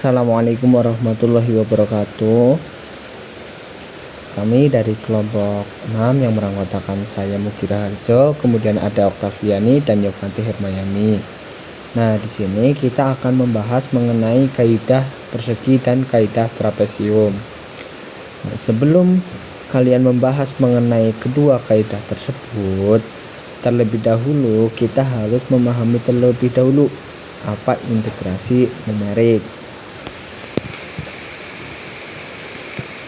Assalamualaikum warahmatullahi wabarakatuh. Kami dari kelompok 6 yang beranggotakan saya Mugira Harjo, kemudian ada Oktaviani dan Yovanti Hermayani. Nah, di sini kita akan membahas mengenai kaidah persegi dan kaidah trapesium. Nah, sebelum kalian membahas mengenai kedua kaidah tersebut, terlebih dahulu kita harus memahami terlebih dahulu apa integrasi numerik.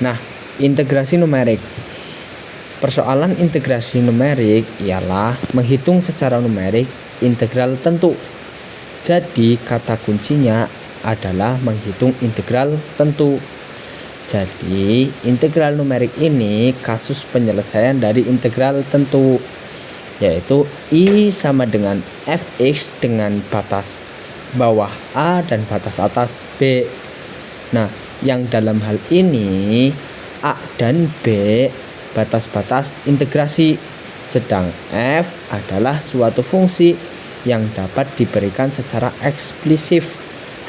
Nah, integrasi numerik. Persoalan integrasi numerik ialah menghitung secara numerik integral tentu. Jadi, kata kuncinya adalah menghitung integral tentu. Jadi, integral numerik ini kasus penyelesaian dari integral tentu, yaitu I sama dengan fx dengan batas bawah A dan batas atas B. Nah, yang dalam hal ini A dan B batas-batas integrasi, sedang F adalah suatu fungsi yang dapat diberikan secara eksplisit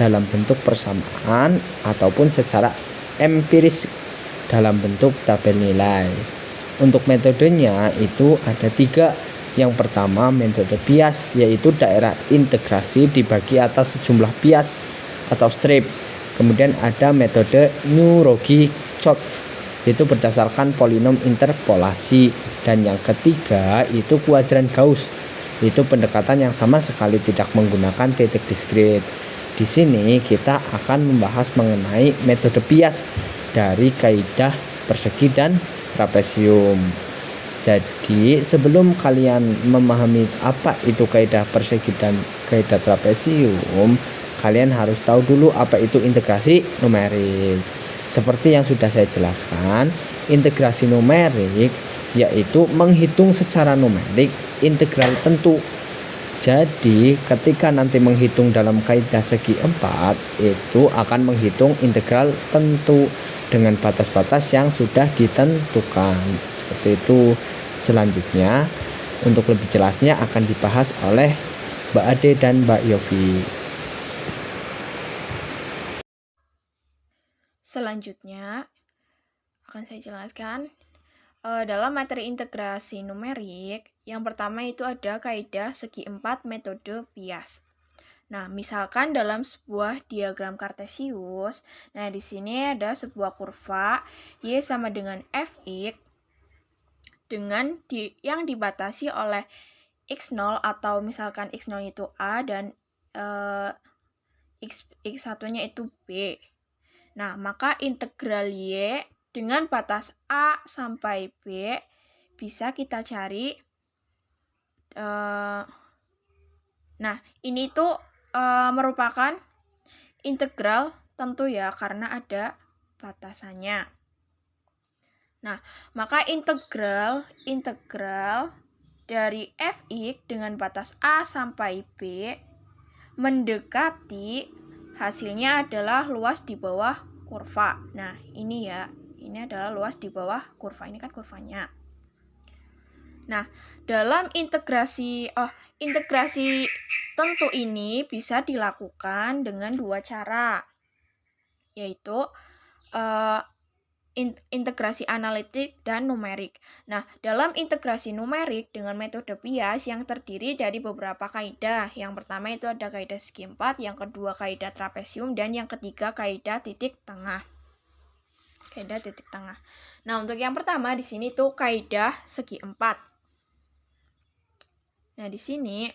dalam bentuk persamaan ataupun secara empiris dalam bentuk tabel nilai. Untuk metodenya itu ada 3. Yang pertama metode bias, yaitu daerah integrasi dibagi atas sejumlah bias atau strip. Kemudian ada metode Nuroghi-Church, itu berdasarkan polinom interpolasi. Dan yang ketiga itu kuadran Gauss, itu pendekatan yang sama sekali tidak menggunakan titik diskrit. Di sini kita akan membahas mengenai metode bias dari kaidah persegi dan trapesium. Jadi sebelum kalian memahami apa itu kaidah persegi dan kaidah trapesium, kalian harus tahu dulu apa itu integrasi numerik. Seperti yang sudah saya jelaskan, integrasi numerik yaitu menghitung secara numerik integral tentu. Jadi ketika nanti menghitung dalam kaidah segi 4, itu akan menghitung integral tentu dengan batas-batas yang sudah ditentukan. Seperti itu. Selanjutnya, untuk lebih jelasnya akan dibahas oleh Mbak Ade dan Mbak Yofi. Selanjutnya akan saya jelaskan dalam materi integrasi numerik. Yang pertama itu ada kaidah segi 4 metode bias. Nah, misalkan dalam sebuah diagram kartesius, nah di sini ada sebuah kurva y sama dengan fx dengan yang dibatasi oleh x0 atau misalkan x0 itu A dan x1-nya itu B. Nah, maka integral Y dengan batas A sampai B bisa kita cari. Nah, ini tuh merupakan integral tentu ya, karena ada batasannya. Nah, maka integral dari fx dengan batas A sampai B mendekati, hasilnya adalah luas di bawah kurva. Nah, ini ya, ini adalah luas di bawah kurva. Ini kan kurvanya. Nah, dalam integrasi tentu ini bisa dilakukan dengan 2 cara, yaitu integrasi analitik dan numerik. Nah, dalam integrasi numerik dengan metode bias yang terdiri dari beberapa kaidah. Yang pertama itu ada kaidah segi 4, yang kedua kaidah trapesium, dan yang ketiga kaidah titik tengah. Kaidah titik tengah. Nah, untuk yang pertama di sini tuh kaidah segi 4. Nah, di sini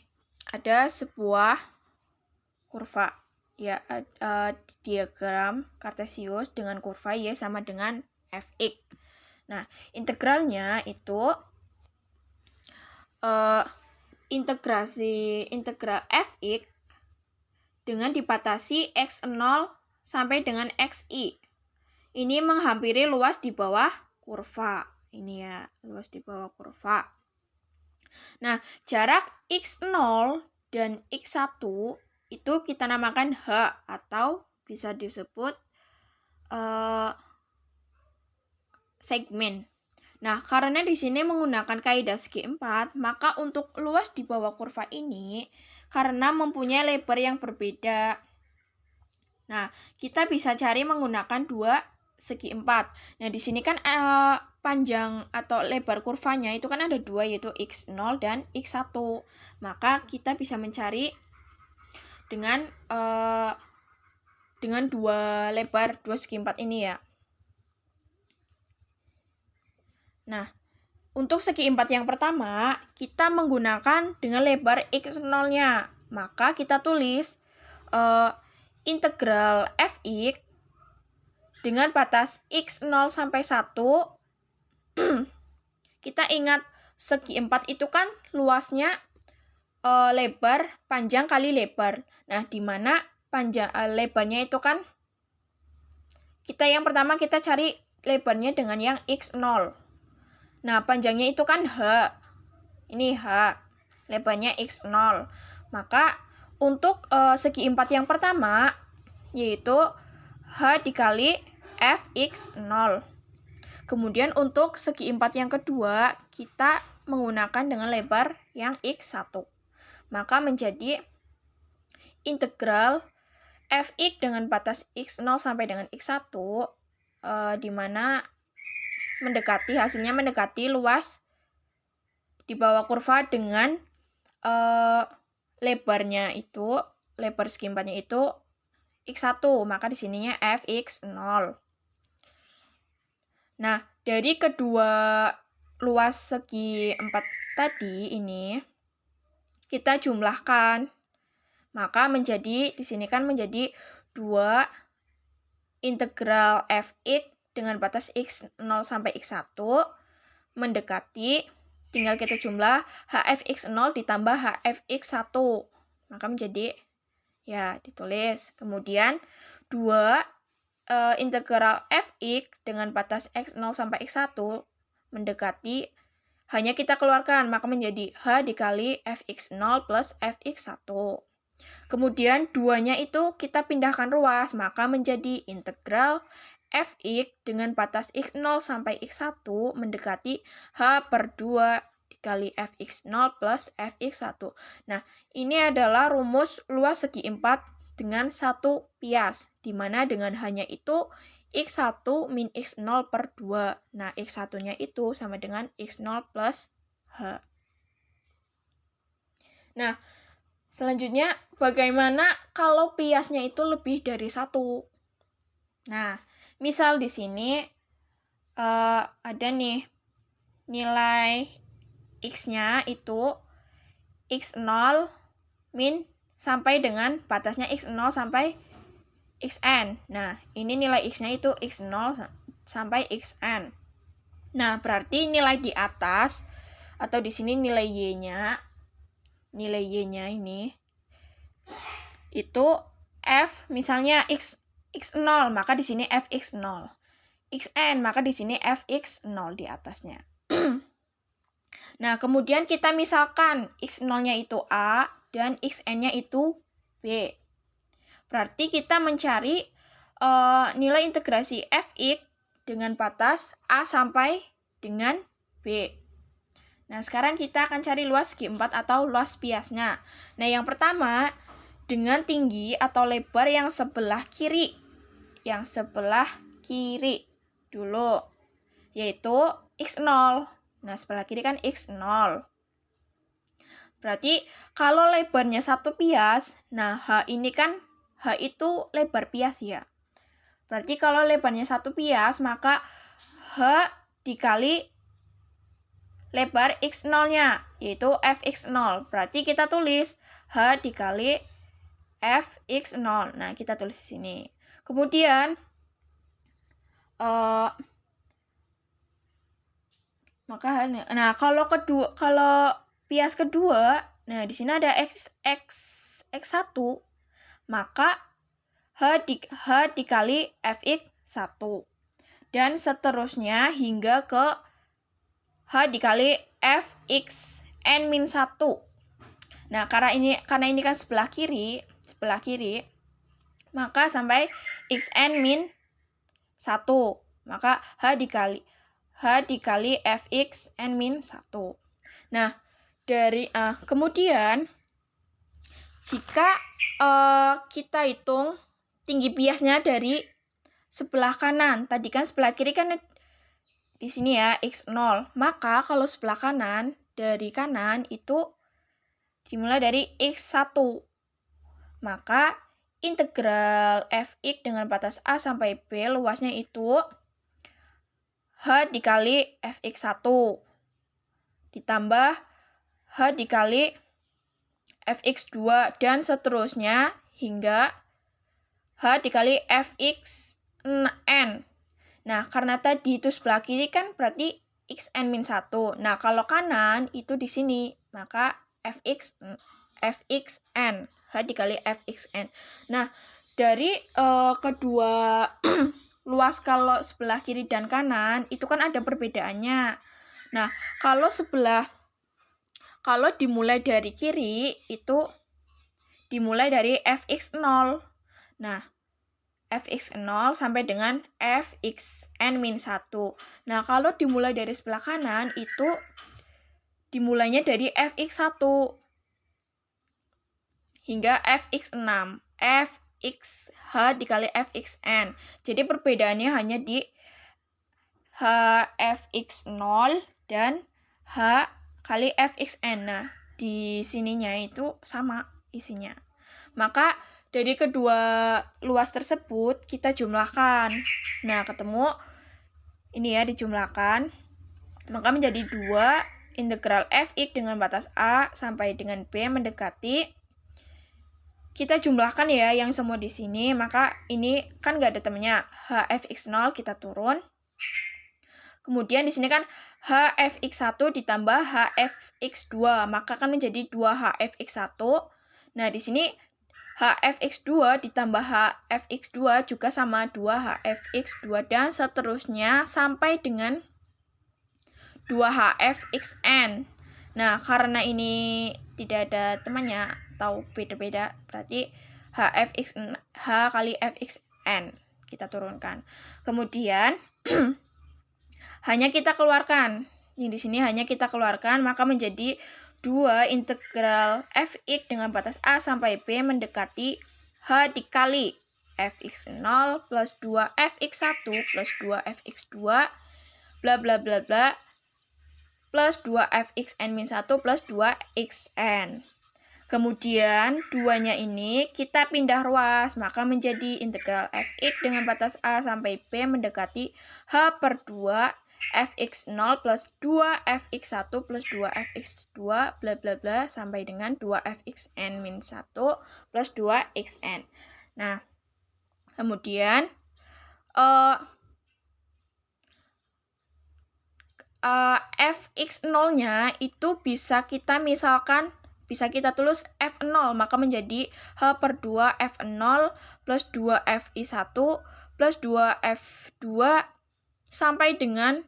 ada sebuah kurva, ya, diagram kartesius dengan kurva y sama dengan fx. Nah, integralnya itu integral fx dengan dibatasi x0 sampai dengan xi. Ini menghampiri luas di bawah kurva. Ini ya, luas di bawah kurva. Nah, jarak x0 dan x1 itu kita namakan h atau bisa disebut segmen. Nah, karena di sini menggunakan kaidah segi 4, maka untuk luas di bawah kurva ini karena mempunyai lebar yang berbeda, Nah, kita bisa cari menggunakan 2 segi 4. Nah, di sini kan panjang atau lebar kurvanya itu kan ada 2, yaitu X0 dan X1. Maka kita bisa mencari dengan 2 lebar 2 segi 4 ini ya. Nah, untuk segi 4 yang pertama, kita menggunakan dengan lebar X0-nya. Maka kita tulis integral fx dengan batas x0 sampai 1. Kita ingat segi 4 itu kan luasnya lebar panjang kali lebar. Nah, di mana panjang lebarnya itu kan yang pertama kita cari lebarnya dengan yang x0. Nah, panjangnya itu kan h. Ini h. Lebarnya x0. Maka untuk segi 4 yang pertama yaitu h dikali fx0. Kemudian untuk segi 4 yang kedua kita menggunakan dengan lebar yang x1. Maka menjadi integral fx dengan batas x0 sampai dengan x1 di mana hasilnya mendekati luas di bawah kurva dengan lebarnya itu, lebar segi 4-nya itu x1, maka di sininya fx0. Nah, dari kedua luas segi 4 tadi ini kita jumlahkan. Maka di sini kan menjadi 2 integral fx dengan batas x0 sampai x1 mendekati, tinggal kita jumlah hfx0 ditambah hfx1. Maka menjadi, ya ditulis. Kemudian 2 integral fx dengan batas x0 sampai x1 mendekati, hanya kita keluarkan, maka menjadi h dikali fx0 plus fx1. Kemudian 2-nya itu kita pindahkan ruas, maka menjadi integral fx dengan batas x0 sampai x1 mendekati h per 2 dikali fx0 plus fx1. Nah, ini adalah rumus luas segi 4 dengan 1 pias, di mana dengan hanya itu x1 min x0 per 2. Nah, x1-nya itu sama dengan x0 plus h. Nah, selanjutnya bagaimana kalau piasnya itu lebih dari 1? Nah, misal di sini ada nih nilai x-nya itu x0 min sampai dengan batasnya x0 sampai xn. Nah, ini nilai x-nya itu x0 sampai xn. Nah, berarti nilai di atas atau di sini nilai y-nya ini itu f misalnya x0, maka di sini fx0. xn, maka di sini fx0 di atasnya. Nah, kemudian kita misalkan x0-nya itu a dan xn-nya itu b. Berarti kita mencari nilai integrasi fx dengan batas a sampai dengan b. Nah, sekarang kita akan cari luas segi 4 atau luas piasnya. Nah, yang pertama, dengan tinggi atau lebar yang sebelah kiri. Yang sebelah kiri dulu, yaitu x0. Nah, sebelah kiri kan x0. Berarti kalau lebarnya 1 pias, nah h itu lebar pias ya. Berarti kalau lebarnya 1 pias, maka h dikali lebar x0-nya, yaitu fx0. Berarti kita tulis h dikali fx0. Nah, kita tulis di sini. Kemudian kalau pias kedua, nah di sini ada x1, maka h dikali fx1 dan seterusnya hingga ke h dikali fxn min 1. Nah, karena ini kan sebelah kiri, maka sampai xn min 1. Maka h dikali fxn min 1. Nah, kemudian jika kita hitung tinggi biasnya dari sebelah kanan. Tadi kan sebelah kiri kan di sini ya, X0. Maka kalau sebelah kanan, dari kanan itu dimulai dari X1. Maka integral fx dengan batas A sampai B luasnya itu H dikali fx1 ditambah H dikali fx2 dan seterusnya hingga H dikali fxn. Nah, karena tadi itu sebelah kiri kan berarti xn-1. Nah, kalau kanan itu di sini, maka fxn, H dikali fxn. Nah, dari kedua luas kalau sebelah kiri dan kanan, itu kan ada perbedaannya. Nah, kalau dimulai dari kiri, itu dimulai dari fx0. Nah, fx0 sampai dengan fxn-1. Nah, kalau dimulai dari sebelah kanan, itu dimulainya dari fx1 hingga fx6. fx H dikali fxn. Jadi perbedaannya hanya di H fx0 dan H kali fxn. Nah, di sininya itu sama isinya. Maka dari kedua luas tersebut kita jumlahkan. Nah, ketemu ini ya dijumlahkan. Maka menjadi 2 integral fx dengan batas A sampai dengan B mendekati. Kita jumlahkan ya yang semua di sini, maka ini kan nggak ada temennya. Hfx0 kita turun. Kemudian di sini kan hfx1 ditambah hfx2, maka kan menjadi 2hfx1. Nah, di sini hfx2 ditambah hfx2 juga sama 2hfx2 dan seterusnya sampai dengan 2hfxn. Nah, karena ini tidak ada temannya atau beda-beda, berarti H kali fxn kita turunkan. Kemudian hanya kita keluarkan. Yang di sini hanya kita keluarkan, maka menjadi 2 integral fx dengan batas A sampai B mendekati H dikali fx0 plus 2fx1 plus 2fx2 bla bla bla bla plus 2fxn-1 plus 2xn. Kemudian 2-nya ini kita pindah ruas, maka menjadi integral fx dengan batas A sampai B mendekati H/2 fx0 plus 2fx1 plus 2fx2 bla bla bla sampai dengan 2fxn-1 plus 2xn. Nah, kemudian fx0-nya itu bisa kita tulis f0, maka menjadi H/2 f0 plus 2fi1 plus 2f2 sampai dengan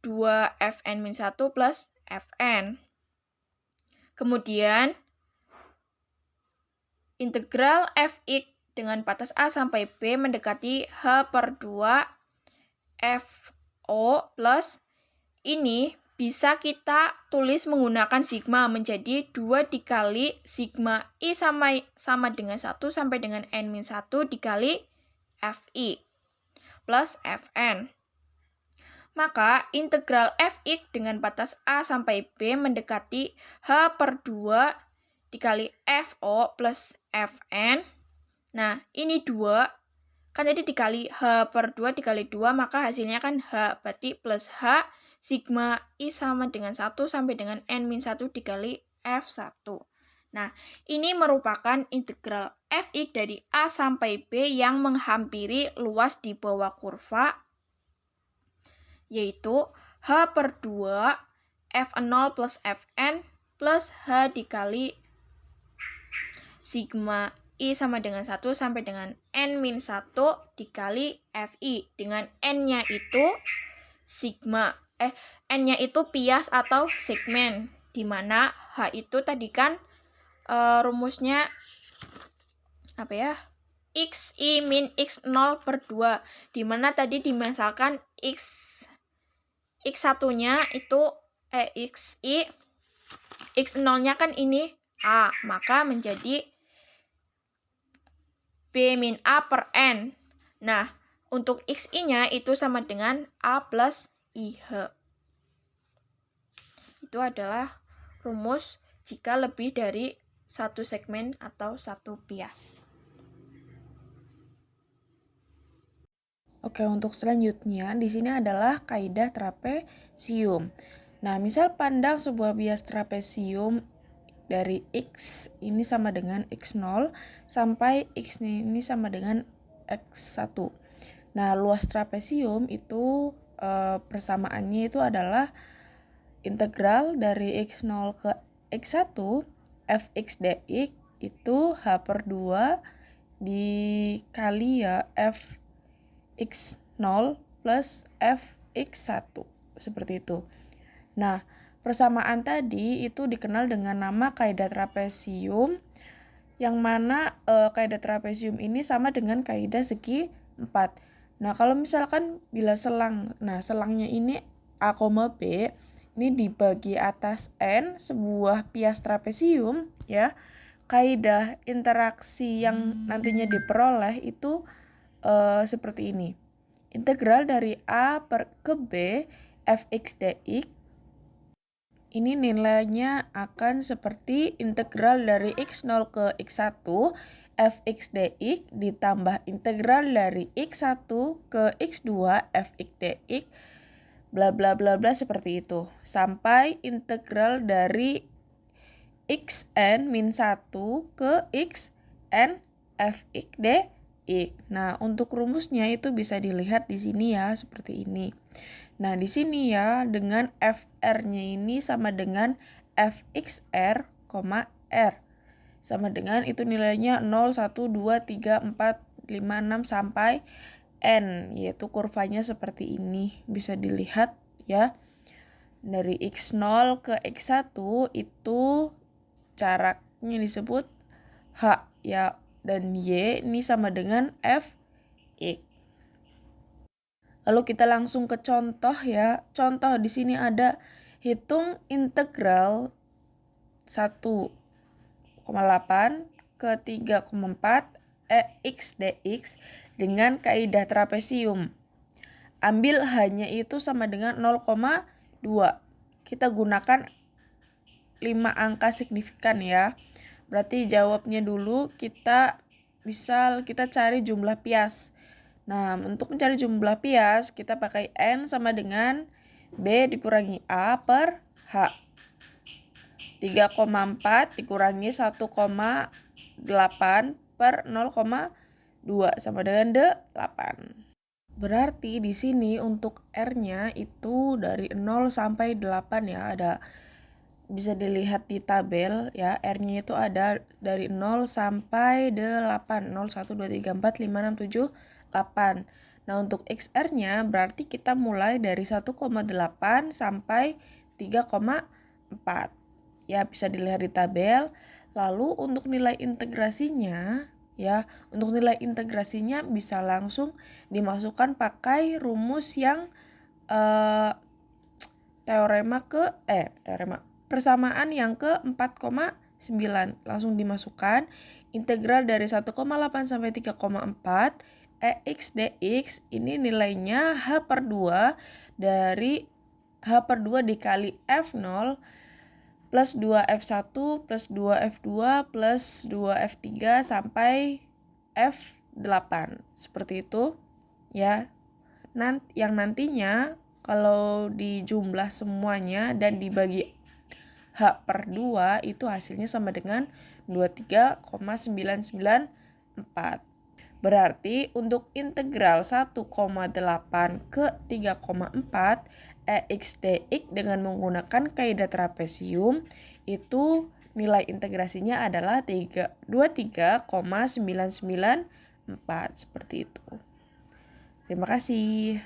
2fn-1 plus fn. Kemudian integral fx dengan batas A sampai B mendekati H/2 fo plus ini bisa kita tulis menggunakan sigma menjadi 2 dikali sigma I sama dengan 1 sampai dengan n-1 dikali fi plus fn. Maka integral fx dengan batas A sampai B mendekati H/2 dikali fo plus fn. Nah, ini 2 kan tadi dikali H/2 dikali 2, maka hasilnya kan H, berarti plus H sigma I sama dengan 1 sampai dengan n-1 dikali f1. Nah, ini merupakan integral fx dari A sampai B yang menghampiri luas di bawah kurva, yaitu H/2 f0 plus fn plus H dikali sigma I sama dengan 1 sampai dengan n-1 dikali fi, dengan n-nya itu n-nya itu pias atau segmen, di mana H itu tadi kan rumusnya apa ya? Xi min x0 per 2, di mana tadi dimisalkan x1-nya itu xi, x0-nya kan ini A, maka menjadi B min A per N. Nah, untuk XI-nya itu sama dengan A plus IH. Itu adalah rumus jika lebih dari satu segmen atau satu bias. Oke, untuk selanjutnya di sini adalah kaidah trapesium. Nah, misal pandang sebuah bias trapesium dari X ini sama dengan X0 sampai X ini sama dengan X1. Nah, luas trapesium itu persamaannya itu adalah integral dari X0 ke X1 fx dx itu H per 2 dikali ya fx0 plus fx1 seperti itu. Nah, persamaan tadi itu dikenal dengan nama kaidah trapesium, yang mana kaidah trapesium ini sama dengan kaidah segi 4. Nah, kalau misalkan bila selang, nah selangnya ini A, B, ini dibagi atas N, sebuah bias trapesium ya, kaidah interaksi yang nantinya diperoleh itu seperti ini. Integral dari A ke B fx dx ini nilainya akan seperti integral dari x0 ke x1 fx dx ditambah integral dari x1 ke x2 fx dx bla bla bla bla seperti itu sampai integral dari xn min 1 ke xn fx dx. Nah, untuk rumusnya itu bisa dilihat di sini ya, seperti ini. Nah, di sini ya dengan fr-nya ini sama dengan fxr, r. Sama dengan itu nilainya 0, 1, 2, 3, 4, 5, 6 sampai n, yaitu kurvanya seperti ini. Bisa dilihat ya. Dari x0 ke x1 itu jaraknya disebut h ya, dan y ini sama dengan f x. Lalu kita langsung ke contoh ya. Contoh di sini ada hitung integral 1,8 ke 3,4 x dx dengan kaidah trapesium. Ambil hanya itu sama dengan 0,2. Kita gunakan 5 angka signifikan ya. Berarti jawabnya dulu kita cari jumlah bias. Nah, untuk mencari jumlah bias kita pakai N sama dengan B dikurangi A per H. 3,4 dikurangi 1,8 per 0,2 sama dengan 8. Berarti di sini untuk R-nya itu dari 0 sampai 8 ya, ada bisa dilihat di tabel ya, R-nya itu ada dari 0 sampai 8. 0, 1, 2, 3, 4, 5, 6, 7, 8. Nah, untuk XR-nya berarti kita mulai dari 1,8 sampai 3,4. Ya, bisa dilihat di tabel. Lalu untuk nilai integrasinya ya, untuk nilai integrasinya bisa langsung dimasukkan pakai rumus yang persamaan yang ke 4,9. Langsung dimasukkan integral dari 1,8 sampai 3,4 x dx ini nilainya h per 2 dari h per 2 dikali f0 plus 2f1 plus 2f2 plus 2f3 sampai f8. Seperti itu ya. Yang nantinya kalau dijumlah semuanya dan dibagi H per 2 itu hasilnya sama dengan 23,994. Berarti untuk integral 1,8 ke 3,4 x dx dengan menggunakan kaidah trapesium itu nilai integrasinya adalah 23,994 seperti itu. Terima kasih.